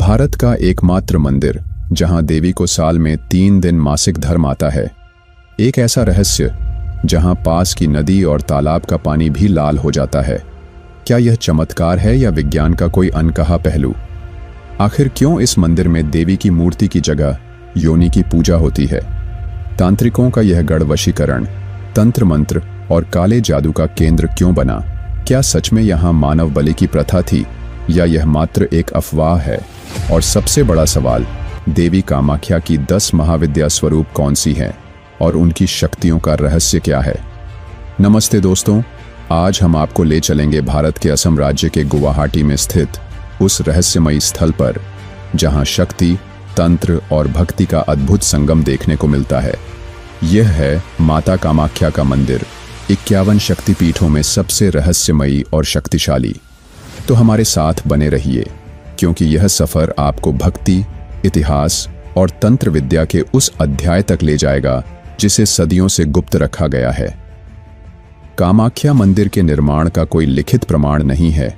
भारत का एकमात्र मंदिर जहां देवी को साल में 3 दिन मासिक धर्म आता है। एक ऐसा रहस्य जहां पास की नदी और तालाब का पानी भी लाल हो जाता है। क्या यह चमत्कार है या विज्ञान का कोई अनकहा पहलू? आखिर क्यों इस मंदिर में देवी की मूर्ति की जगह योनि की पूजा होती है? तांत्रिकों का यह गढ़ वशीकरण, तंत्र मंत्र और काले जादू का केंद्र क्यों बना? क्या सच में यहाँ मानव बलि की प्रथा थी या यह मात्र एक अफवाह है? और सबसे बड़ा सवाल, देवी कामाख्या की 10 महाविद्या स्वरूप कौन सी हैं और उनकी शक्तियों का रहस्य क्या है? नमस्ते दोस्तों, आज हम आपको ले चलेंगे भारत के असम राज्य के गुवाहाटी में स्थित उस रहस्यमयी स्थल पर जहां शक्ति, तंत्र और भक्ति का अद्भुत संगम देखने को मिलता है। यह है माता कामाख्या का मंदिर, 51 शक्तिपीठों में सबसे रहस्यमयी और शक्तिशाली। तो हमारे साथ बने रहिए, क्योंकि यह सफर आपको भक्ति, इतिहास और तंत्र विद्या के उस अध्याय तक ले जाएगा जिसे सदियों से गुप्त रखा गया है। कामाख्या मंदिर के निर्माण का कोई लिखित प्रमाण नहीं है,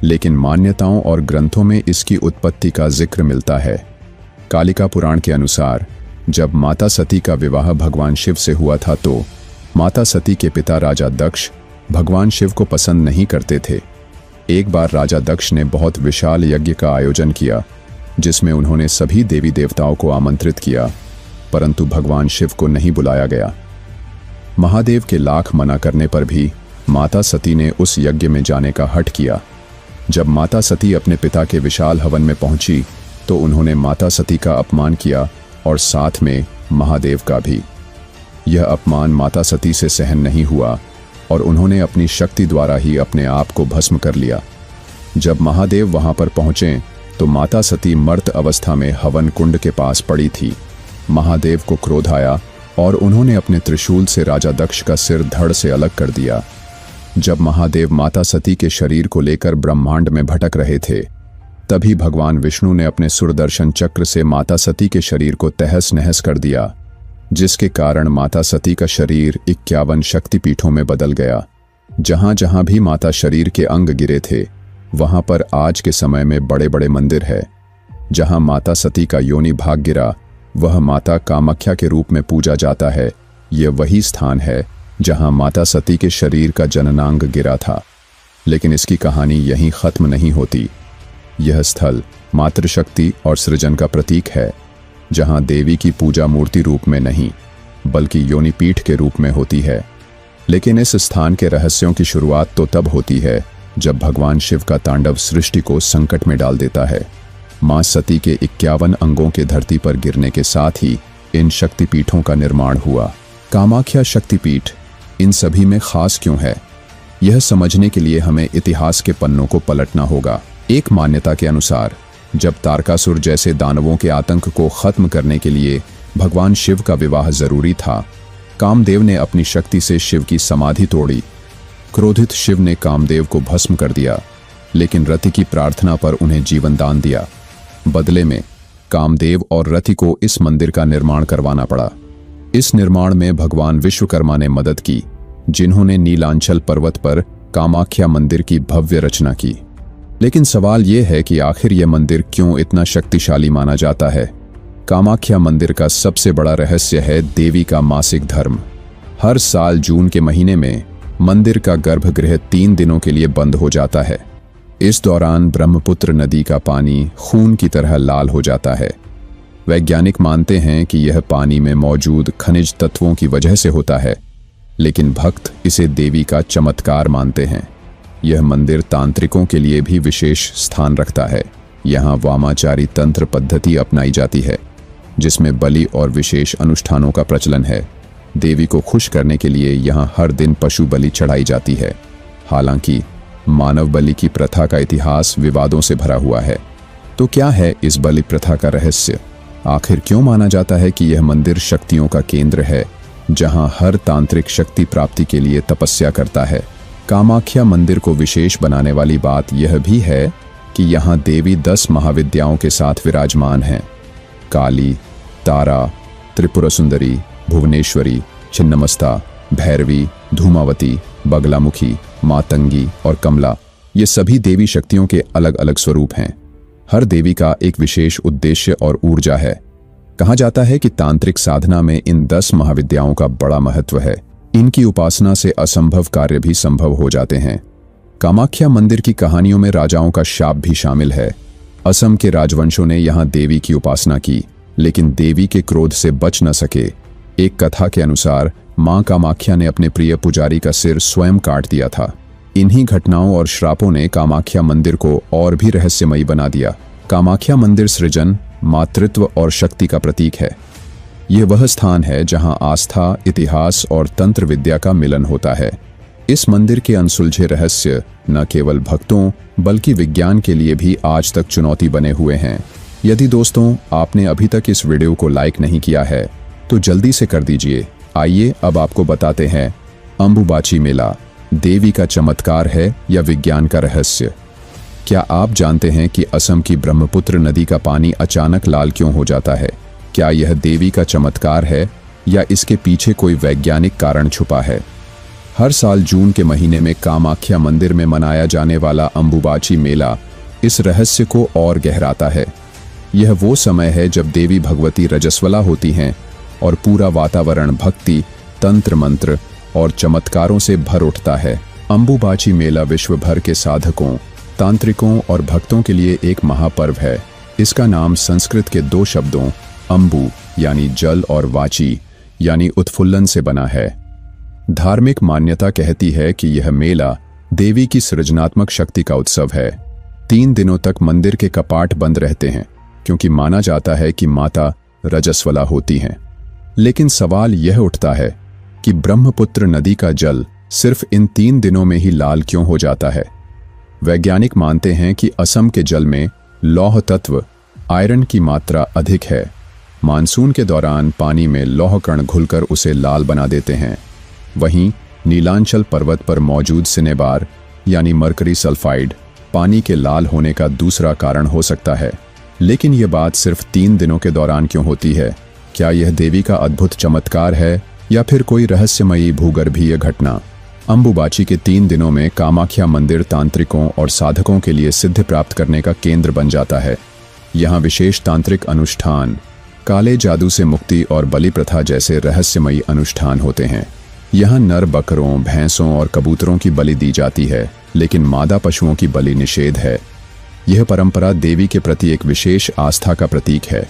लेकिन मान्यताओं और ग्रंथों में इसकी उत्पत्ति का जिक्र मिलता है। कालिका पुराण के अनुसार जब माता सती का विवाह भगवान शिव से हुआ था तो माता सती के पिता राजा दक्ष भगवान शिव को पसंद नहीं करते थे। एक बार राजा दक्ष ने बहुत विशाल यज्ञ का आयोजन किया, जिसमें उन्होंने सभी देवी देवताओं को आमंत्रित किया, परंतु भगवान शिव को नहीं बुलाया गया। महादेव के लाख मना करने पर भी माता सती ने उस यज्ञ में जाने का हठ किया। जब माता सती अपने पिता के विशाल हवन में पहुंची तो उन्होंने माता सती का अपमान किया और साथ में महादेव का भी। यह अपमान माता सती से सहन नहीं हुआ और उन्होंने अपनी शक्ति द्वारा ही अपने आप को भस्म कर लिया। जब महादेव वहां पर पहुंचे तो माता सती मर्त अवस्था में हवन कुंड के पास पड़ी थी। महादेव को क्रोध आया और उन्होंने अपने त्रिशूल से राजा दक्ष का सिर धड़ से अलग कर दिया। जब महादेव माता सती के शरीर को लेकर ब्रह्मांड में भटक रहे थे, तभी भगवान विष्णु ने अपने सुदर्शन चक्र से माता सती के शरीर को तहस नहस कर दिया, जिसके कारण माता सती का शरीर 51 शक्तिपीठों में बदल गया। जहां जहां भी माता शरीर के अंग गिरे थे, वहां पर आज के समय में बड़े बड़े मंदिर है। जहां माता सती का योनि भाग गिरा, वह माता कामाख्या के रूप में पूजा जाता है। यह वही स्थान है जहां माता सती के शरीर का जननांग गिरा था। लेकिन इसकी कहानी यहीं खत्म नहीं होती। यह स्थल मातृशक्ति और सृजन का प्रतीक है, जहां देवी की पूजा मूर्ति रूप में नहीं बल्कि योनि पीठ के रूप में होती है। लेकिन इस स्थान के रहस्यों की शुरुआत तो तब होती है जब भगवान शिव का तांडव सृष्टि को संकट में डाल देता है। मां सती के 51 अंगों के धरती पर गिरने के साथ ही इन शक्तिपीठों का निर्माण हुआ। कामाख्या शक्तिपीठ इन सभी में खास क्यों है, यह समझने के लिए हमें इतिहास के पन्नों को पलटना होगा। एक मान्यता के अनुसार जब तारकासुर जैसे दानवों के आतंक को खत्म करने के लिए भगवान शिव का विवाह जरूरी था, कामदेव ने अपनी शक्ति से शिव की समाधि तोड़ी। क्रोधित शिव ने कामदेव को भस्म कर दिया, लेकिन रति की प्रार्थना पर उन्हें जीवन दान दिया। बदले में कामदेव और रति को इस मंदिर का निर्माण करवाना पड़ा। इस निर्माण में भगवान विश्वकर्मा ने मदद की, जिन्होंने नीलांचल पर्वत पर कामाख्या मंदिर की भव्य रचना की। लेकिन सवाल यह है कि आखिर यह मंदिर क्यों इतना शक्तिशाली माना जाता है? कामाख्या मंदिर का सबसे बड़ा रहस्य है देवी का मासिक धर्म। हर साल जून के महीने में मंदिर का गर्भगृह 3 दिनों के लिए बंद हो जाता है। इस दौरान ब्रह्मपुत्र नदी का पानी खून की तरह लाल हो जाता है। वैज्ञानिक मानते हैं कि यह पानी में मौजूद खनिज तत्वों की वजह से होता है, लेकिन भक्त इसे देवी का चमत्कार मानते हैं। यह मंदिर तांत्रिकों के लिए भी विशेष स्थान रखता है। यहाँ वामाचारी तंत्र पद्धति अपनाई जाती है, जिसमें बलि और विशेष अनुष्ठानों का प्रचलन है। देवी को खुश करने के लिए यहाँ हर दिन पशु बलि चढ़ाई जाती है। हालांकि मानव बलि की प्रथा का इतिहास विवादों से भरा हुआ है। तो क्या है इस बलि प्रथा का रहस्य? आखिर क्यों माना जाता है कि यह मंदिर शक्तियों का केंद्र है, जहां हर तांत्रिक शक्ति प्राप्ति के लिए तपस्या करता है? कामाख्या मंदिर को विशेष बनाने वाली बात यह भी है कि यहाँ देवी 10 महाविद्याओं के साथ विराजमान हैं। काली, तारा, त्रिपुरा सुंदरी, भुवनेश्वरी, छिन्नमस्ता, भैरवी, धूमावती, बगलामुखी, मातंगी और कमला, ये सभी देवी शक्तियों के अलग अलग स्वरूप हैं। हर देवी का एक विशेष उद्देश्य और ऊर्जा है। कहा जाता है कि तांत्रिक साधना में इन 10 महाविद्याओं का बड़ा महत्व है। इनकी उपासना से असंभव कार्य भी संभव हो जाते हैं। कामाख्या मंदिर की कहानियों में राजाओं का शाप भी शामिल है। असम के राजवंशों ने यहाँ देवी की उपासना की, लेकिन देवी के क्रोध से बच न सके। एक कथा के अनुसार मां कामाख्या ने अपने प्रिय पुजारी का सिर स्वयं काट दिया था। इन्हीं घटनाओं और श्रापों ने कामाख्या मंदिर को और भी रहस्यमयी बना दिया। कामाख्या मंदिर सृजन, मातृत्व और शक्ति का प्रतीक है। यह वह स्थान है जहां आस्था, इतिहास और तंत्र विद्या का मिलन होता है। इस मंदिर के अनसुलझे रहस्य न केवल भक्तों बल्कि विज्ञान के लिए भी आज तक चुनौती बने हुए हैं। यदि दोस्तों आपने अभी तक इस वीडियो को लाइक नहीं किया है तो जल्दी से कर दीजिए। आइए अब आपको बताते हैं, अंबुबाची मेला देवी का चमत्कार है या विज्ञान का रहस्य। क्या आप जानते हैं कि असम की ब्रह्मपुत्र नदी का पानी अचानक लाल क्यों हो जाता है? क्या यह देवी का चमत्कार है या इसके पीछे कोई वैज्ञानिक कारण छुपा है? हर साल जून के महीने में कामाख्या मंदिर में मनाया जाने वाला अंबुबाची मेला इस रहस्य को और गहराता है। यह वो समय है जब देवी भगवती रजस्वला होती हैं और पूरा वातावरण भक्ति, तंत्र मंत्र और चमत्कारों से भर उठता है। अंबुबाची मेला विश्व भर के साधकों, तांत्रिकों और भक्तों के लिए एक महापर्व है। इसका नाम संस्कृत के 2 शब्दों अंबु यानी जल और वाची यानी उत्फुल्लन से बना है। धार्मिक मान्यता कहती है कि यह मेला देवी की सृजनात्मक शक्ति का उत्सव है। 3 दिनों तक मंदिर के कपाट बंद रहते हैं क्योंकि माना जाता है कि माता रजस्वला होती हैं। लेकिन सवाल यह उठता है कि ब्रह्मपुत्र नदी का जल सिर्फ इन 3 दिनों में ही लाल क्यों हो जाता है? वैज्ञानिक मानते हैं कि असम के जल में लौह तत्व आयरन की मात्रा अधिक है। मानसून के दौरान पानी में लौह कण घुलकर उसे लाल बना देते हैं। वहीं नीलांचल पर्वत पर मौजूद सिनेबार यानी मरकरी सल्फाइड पानी के लाल होने का दूसरा कारण हो सकता है। लेकिन यह बात सिर्फ 3 दिनों के दौरान क्यों होती है? क्या यह देवी का अद्भुत चमत्कार है या फिर कोई रहस्यमयी भूगर्भीय घटना? अंबुबाची के 3 दिनों में कामाख्या मंदिर तांत्रिकों और साधकों के लिए सिद्धि प्राप्त करने का केंद्र बन जाता है। यहाँ विशेष तांत्रिक अनुष्ठान, काले जादू से मुक्ति और बलि प्रथा जैसे रहस्यमयी अनुष्ठान होते हैं। यहाँ नर बकरों, भैंसों और कबूतरों की बलि दी जाती है, लेकिन मादा पशुओं की बलि निषेध है। यह परंपरा देवी के प्रति एक विशेष आस्था का प्रतीक है।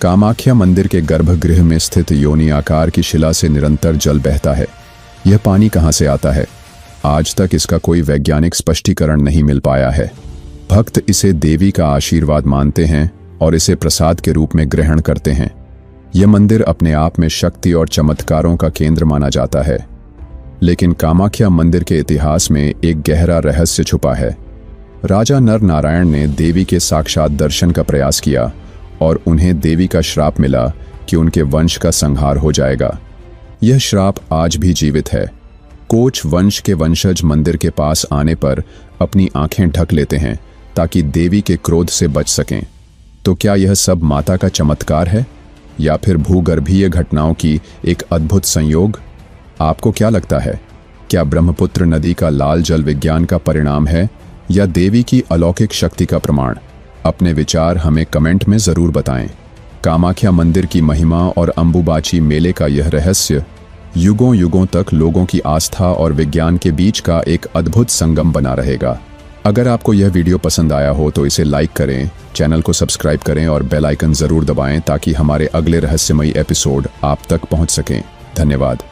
कामाख्या मंदिर के गर्भगृह में स्थित योनि आकार की शिला से निरंतर जल बहता है। यह पानी कहाँ से आता है? आज तक इसका कोई वैज्ञानिक स्पष्टीकरण नहीं मिल पाया है। भक्त इसे देवी का आशीर्वाद मानते हैं और इसे प्रसाद के रूप में ग्रहण करते हैं। यह मंदिर अपने आप में शक्ति और चमत्कारों का केंद्र माना जाता है। लेकिन कामाख्या मंदिर के इतिहास में एक गहरा रहस्य छुपा है। राजा नर नारायण ने देवी के साक्षात दर्शन का प्रयास किया और उन्हें देवी का श्राप मिला कि उनके वंश का संहार हो जाएगा। यह श्राप आज भी जीवित है। कोच वंश के वंशज मंदिर के पास आने पर अपनी आंखें ढक लेते हैं ताकि देवी के क्रोध से बच सकें। तो क्या यह सब माता का चमत्कार है या फिर भूगर्भीय घटनाओं की एक अद्भुत संयोग? आपको क्या लगता है? क्या ब्रह्मपुत्र नदी का लाल जल विज्ञान का परिणाम है या देवी की अलौकिक शक्ति का प्रमाण? अपने विचार हमें कमेंट में जरूर बताएं। कामाख्या मंदिर की महिमा और अंबुबाची मेले का यह रहस्य युगों युगों तक लोगों की आस्था और विज्ञान के बीच का एक अद्भुत संगम बना रहेगा। अगर आपको यह वीडियो पसंद आया हो तो इसे लाइक करें, चैनल को सब्सक्राइब करें और बेल आइकन जरूर दबाएं ताकि हमारे अगले रहस्यमयी एपिसोड आप तक पहुंच सकें। धन्यवाद।